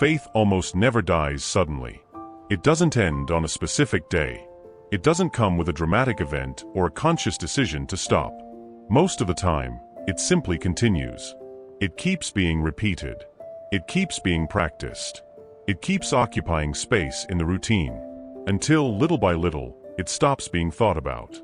faith almost never dies suddenly. It doesn't end on a specific day. It doesn't come with a dramatic event or a conscious decision to stop. Most of the time, it simply continues. It keeps being repeated. It keeps being practiced. It keeps occupying space in the routine, until, little by little, it stops being thought about.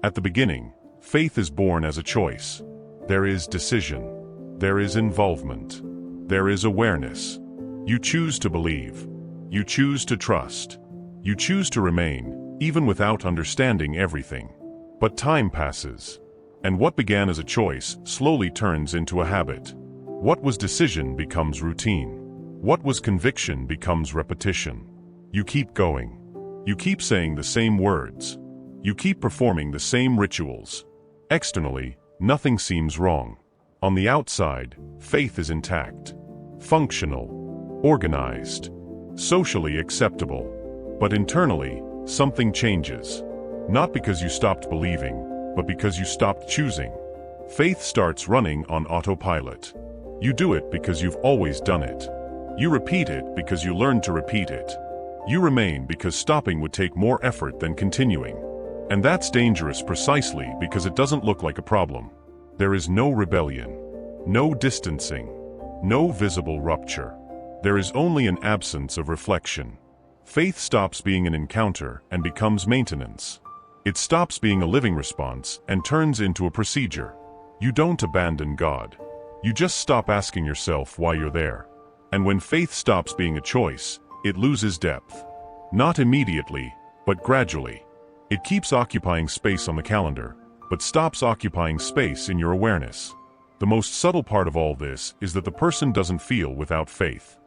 At the beginning, faith is born as a choice. There is decision. There is involvement. There is awareness. You choose to believe. You choose to trust. You choose to remain, even without understanding everything. But time passes, and what began as a choice slowly turns into a habit. What was decision becomes routine. What was conviction becomes repetition. You keep going. You keep saying the same words. You keep performing the same rituals. Externally, nothing seems wrong. On the outside, faith is intact, functional, organized, socially acceptable. But internally, something changes. Not because you stopped believing, but because you stopped choosing. Faith starts running on autopilot. You do it because you've always done it. You repeat it because you learned to repeat it. You remain because stopping would take more effort than continuing. And that's dangerous precisely because it doesn't look like a problem. There is no rebellion, no distancing, no visible rupture. There is only an absence of reflection. Faith stops being an encounter and becomes maintenance. It stops being a living response and turns into a procedure. You don't abandon God. You just stop asking yourself why you're there. And when faith stops being a choice, it loses depth. Not immediately, but gradually. It keeps occupying space on the calendar, but stops occupying space in your awareness. The most subtle part of all this is that the person doesn't feel without faith.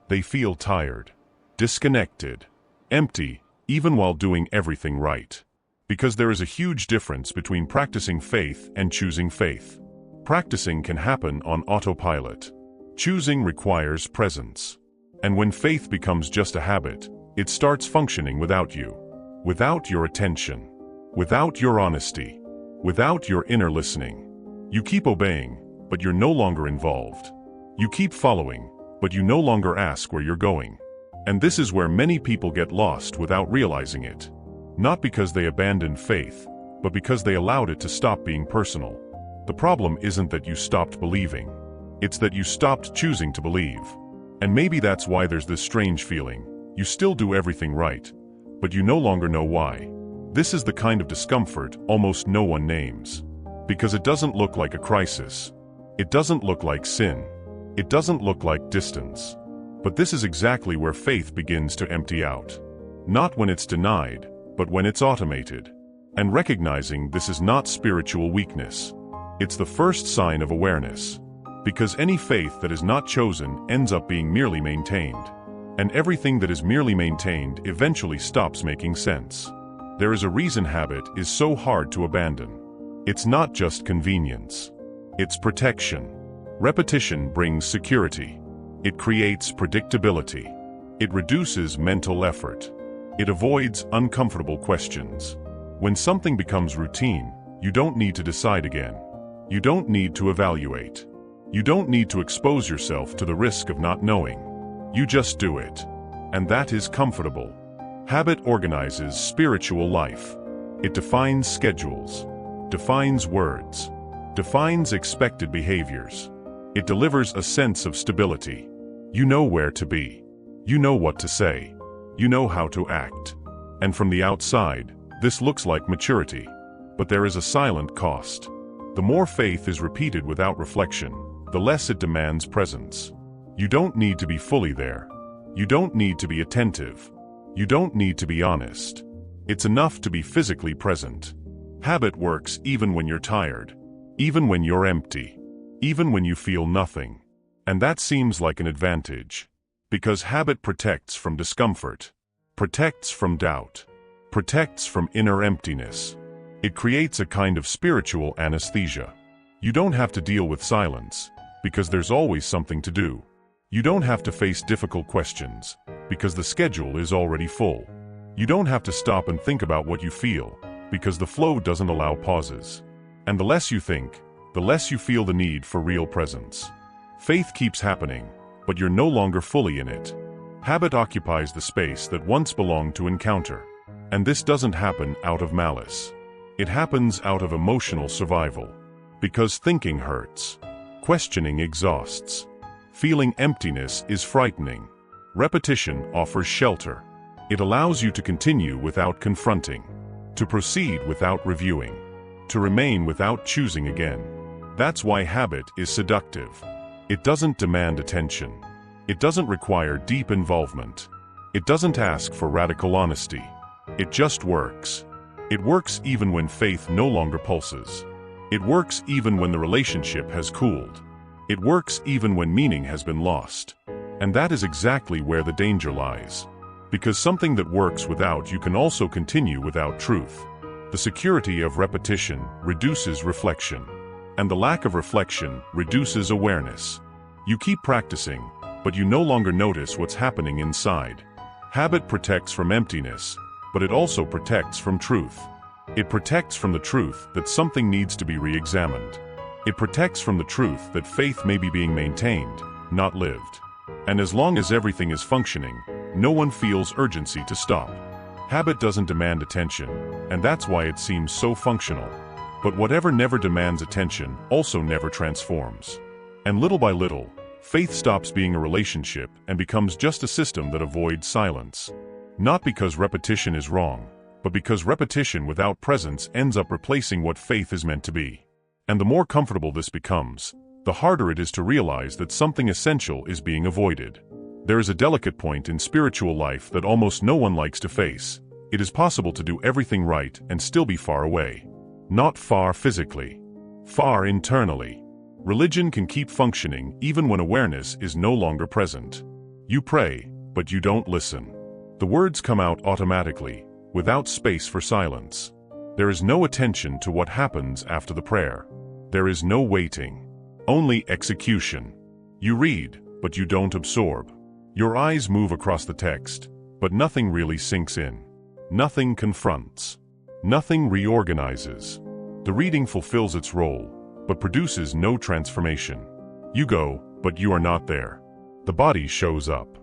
They feel tired, disconnected, empty, even while doing everything right. Because there is a huge difference between practicing faith and choosing faith. Practicing can happen on autopilot. Choosing requires presence. And when faith becomes just a habit, it starts functioning without you. Without your attention. Without your honesty. Without your inner listening. You keep obeying, but you're no longer involved. You keep following, but you no longer ask where you're going. And this is where many people get lost without realizing it. Not because they abandoned faith, but because they allowed it to stop being personal. The problem isn't that you stopped believing. It's that you stopped choosing to believe. And maybe that's why there's this strange feeling. You still do everything right, but you no longer know why. This is the kind of discomfort almost no one names. Because it doesn't look like a crisis. It doesn't look like sin. It doesn't look like distance. But this is exactly where faith begins to empty out. Not when it's denied, but when it's automated. And recognizing this is not spiritual weakness. It's the first sign of awareness. Because any faith that is not chosen ends up being merely maintained. And everything that is merely maintained eventually stops making sense. There is a reason habit is so hard to abandon. It's not just convenience. It's protection. Repetition brings security. It creates predictability. It reduces mental effort. It avoids uncomfortable questions. When something becomes routine, you don't need to decide again. You don't need to evaluate. You don't need to expose yourself to the risk of not knowing. You just do it. And that is comfortable. Habit organizes spiritual life. It defines schedules, defines words, defines expected behaviors. It delivers a sense of stability. You know where to be. You know what to say. You know how to act. And from the outside, this looks like maturity. But there is a silent cost. The more faith is repeated without reflection, the less it demands presence. You don't need to be fully there. You don't need to be attentive. You don't need to be honest. It's enough to be physically present. Habit works even when you're tired. Even when you're empty. Even when you feel nothing. And that seems like an advantage. Because habit protects from discomfort. Protects from doubt. Protects from inner emptiness. It creates a kind of spiritual anesthesia. You don't have to deal with silence, because there's always something to do. You don't have to face difficult questions, because the schedule is already full. You don't have to stop and think about what you feel, because the flow doesn't allow pauses. And the less you think, the less you feel the need for real presence. Faith keeps happening, but you're no longer fully in it. Habit occupies the space that once belonged to encounter. And this doesn't happen out of malice. It happens out of emotional survival. Because thinking hurts. Questioning exhausts. Feeling emptiness is frightening. Repetition offers shelter. It allows you to continue without confronting, to proceed without reviewing, to remain without choosing again. That's why habit is seductive. It doesn't demand attention. It doesn't require deep involvement. It doesn't ask for radical honesty. It just works. It works even when faith no longer pulses. It works even when the relationship has cooled. It works even when meaning has been lost. And that is exactly where the danger lies. Because something that works without you can also continue without truth. The security of repetition reduces reflection. And the lack of reflection reduces awareness. You keep practicing, but you no longer notice what's happening inside. Habit protects from emptiness, but it also protects from truth. It protects from the truth that something needs to be re-examined. It protects from the truth that faith may be being maintained, not lived. And as long as everything is functioning, no one feels urgency to stop. Habit doesn't demand attention, and that's why it seems so functional. But whatever never demands attention also never transforms. And little by little, faith stops being a relationship and becomes just a system that avoids silence. Not because repetition is wrong, but because repetition without presence ends up replacing what faith is meant to be. And the more comfortable this becomes, the harder it is to realize that something essential is being avoided. There is a delicate point in spiritual life that almost no one likes to face. It is possible to do everything right and still be far away. Not far physically, far internally. Religion can keep functioning even when awareness is no longer present. You pray, but you don't listen. The words come out automatically, without space for silence. There is no attention to what happens after the prayer. There is no waiting. Only execution. You read, but you don't absorb. Your eyes move across the text, but nothing really sinks in. Nothing confronts. Nothing reorganizes. The reading fulfills its role, but produces no transformation. You go, but you are not there. The body shows up.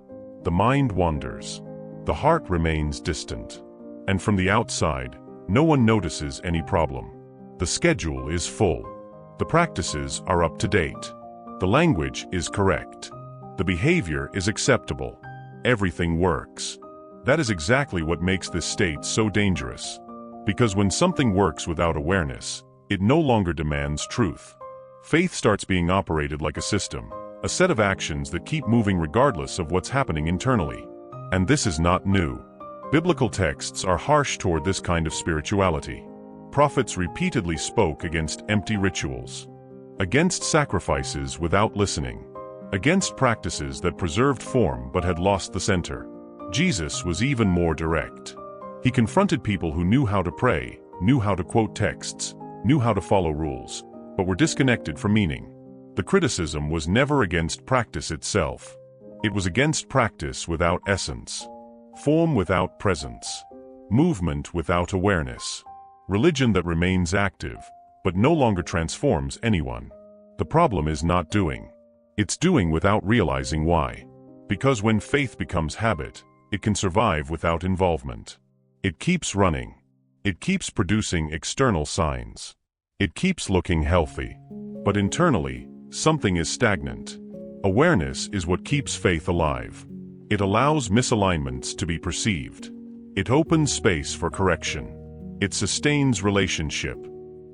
The mind wanders. The heart remains distant. And from the outside, no one notices any problem. The schedule is full. The practices are up to date. The language is correct. The behavior is acceptable. Everything works. That is exactly what makes this state so dangerous. Because when something works without awareness, it no longer demands truth. Faith starts being operated like a system, a set of actions that keep moving regardless of what's happening internally. And this is not new. Biblical texts are harsh toward this kind of spirituality. Prophets repeatedly spoke against empty rituals, against sacrifices without listening, against practices that preserved form but had lost the center. Jesus was even more direct. He confronted people who knew how to pray, knew how to quote texts, knew how to follow rules, but were disconnected from meaning. The criticism was never against practice itself. It was against practice without essence, form without presence, movement without awareness, religion that remains active, but no longer transforms anyone. The problem is not doing. It's doing without realizing why. Because when faith becomes habit, it can survive without involvement. It keeps running. It keeps producing external signs. It keeps looking healthy. But internally, something is stagnant. Awareness is what keeps faith alive. It allows misalignments to be perceived. It opens space for correction. It sustains relationship.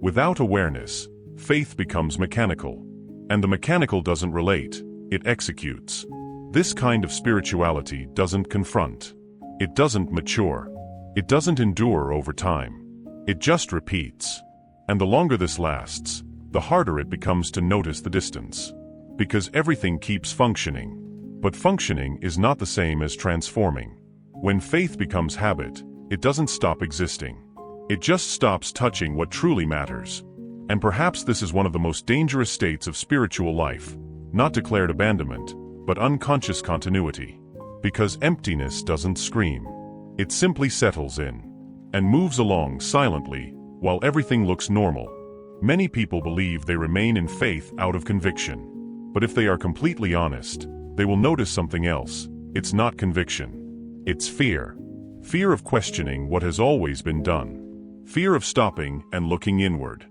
Without awareness, faith becomes mechanical. And the mechanical doesn't relate, it executes. This kind of spirituality doesn't confront. It doesn't mature. It doesn't endure over time. It just repeats. And the longer this lasts, the harder it becomes to notice the distance. Because everything keeps functioning. But functioning is not the same as transforming. When faith becomes habit, it doesn't stop existing. It just stops touching what truly matters. And perhaps this is one of the most dangerous states of spiritual life, not declared abandonment, but unconscious continuity. Because emptiness doesn't scream. It simply settles in and moves along silently while everything looks normal. Many people believe they remain in faith out of conviction. But if they are completely honest, they will notice something else. It's not conviction. It's fear. Fear of questioning what has always been done. Fear of stopping and looking inward.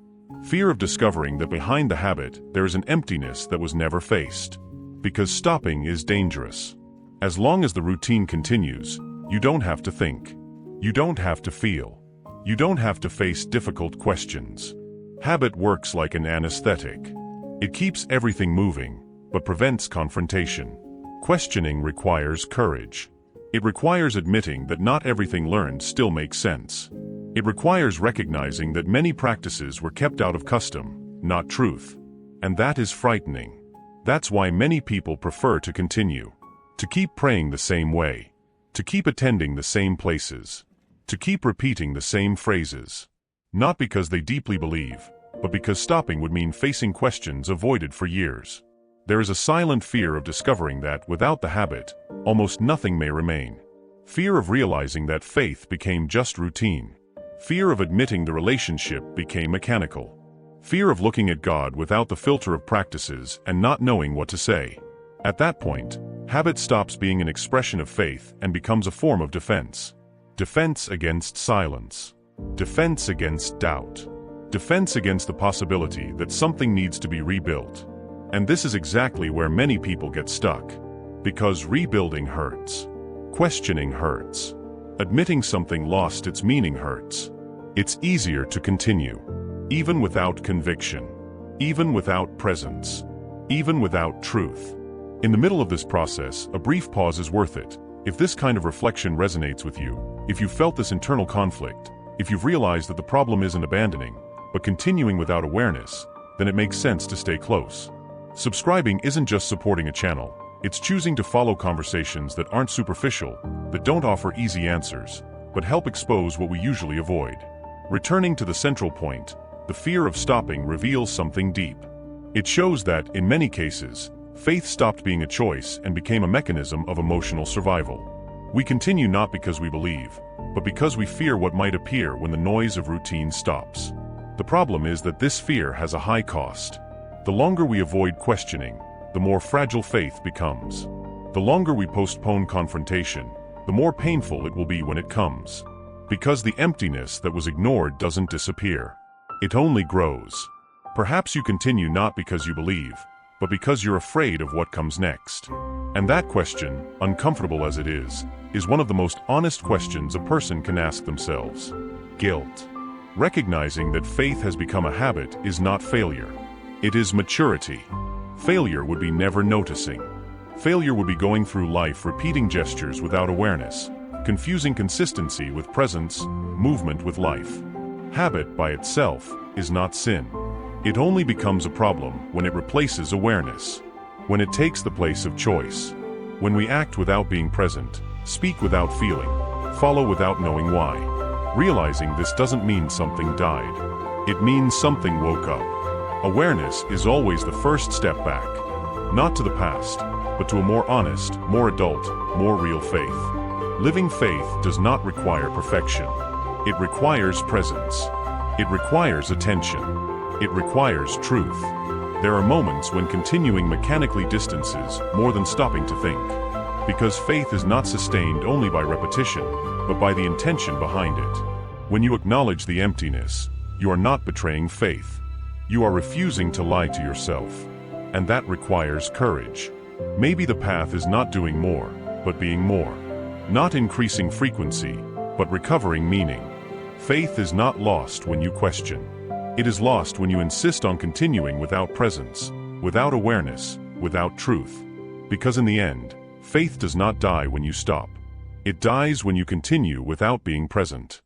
Fear of discovering that behind the habit there is an emptiness that was never faced. Because stopping is dangerous. As long as the routine continues, you don't have to think. You don't have to feel. You don't have to face difficult questions. Habit works like an anesthetic. It keeps everything moving, but prevents confrontation. Questioning requires courage. It requires admitting that not everything learned still makes sense. It requires recognizing that many practices were kept out of custom, not truth. And that is frightening. That's why many people prefer to continue. To keep praying the same way. To keep attending the same places. To keep repeating the same phrases. Not because they deeply believe, but because stopping would mean facing questions avoided for years. There is a silent fear of discovering that, without the habit, almost nothing may remain. Fear of realizing that faith became just routine. Fear of admitting the relationship became mechanical. Fear of looking at God without the filter of practices and not knowing what to say. At that point, habit stops being an expression of faith and becomes a form of defense. Defense against silence. Defense against doubt. Defense against the possibility that something needs to be rebuilt. And this is exactly where many people get stuck. Because rebuilding hurts. Questioning hurts. Admitting something lost its meaning hurts. It's easier to continue. Even without conviction. Even without presence. Even without truth. In the middle of this process, a brief pause is worth it. If this kind of reflection resonates with you, if you felt this internal conflict, if you've realized that the problem isn't abandoning, but continuing without awareness, then it makes sense to stay close. Subscribing isn't just supporting a channel, it's choosing to follow conversations that aren't superficial, that don't offer easy answers, but help expose what we usually avoid. Returning to the central point, the fear of stopping reveals something deep. It shows that, in many cases, faith stopped being a choice and became a mechanism of emotional survival. We continue not because we believe, but because we fear what might appear when the noise of routine stops. The problem is that this fear has a high cost. The longer we avoid questioning, the more fragile faith becomes. The longer we postpone confrontation, the more painful it will be when it comes. Because the emptiness that was ignored doesn't disappear. It only grows. Perhaps you continue not because you believe, but because you're afraid of what comes next. And that question, uncomfortable as it is one of the most honest questions a person can ask themselves. Guilt. Recognizing that faith has become a habit is not failure. It is maturity. Failure would be never noticing. Failure would be going through life repeating gestures without awareness, confusing consistency with presence, movement with life. Habit by itself is not sin. It only becomes a problem when it replaces awareness. When it takes the place of choice. When we act without being present, speak without feeling, follow without knowing why. Realizing this doesn't mean something died. It means something woke up. Awareness is always the first step back. Not to the past, but to a more honest, more adult, more real faith. Living faith does not require perfection. It requires presence. It requires attention. It requires truth. There are moments when continuing mechanically distances more than stopping to think. Because faith is not sustained only by repetition, but by the intention behind it. When you acknowledge the emptiness, you are not betraying faith. You are refusing to lie to yourself. And that requires courage. Maybe the path is not doing more, but being more. Not increasing frequency, but recovering meaning. Faith is not lost when you question. It is lost when you insist on continuing without presence, without awareness, without truth. Because in the end, faith does not die when you stop. It dies when you continue without being present.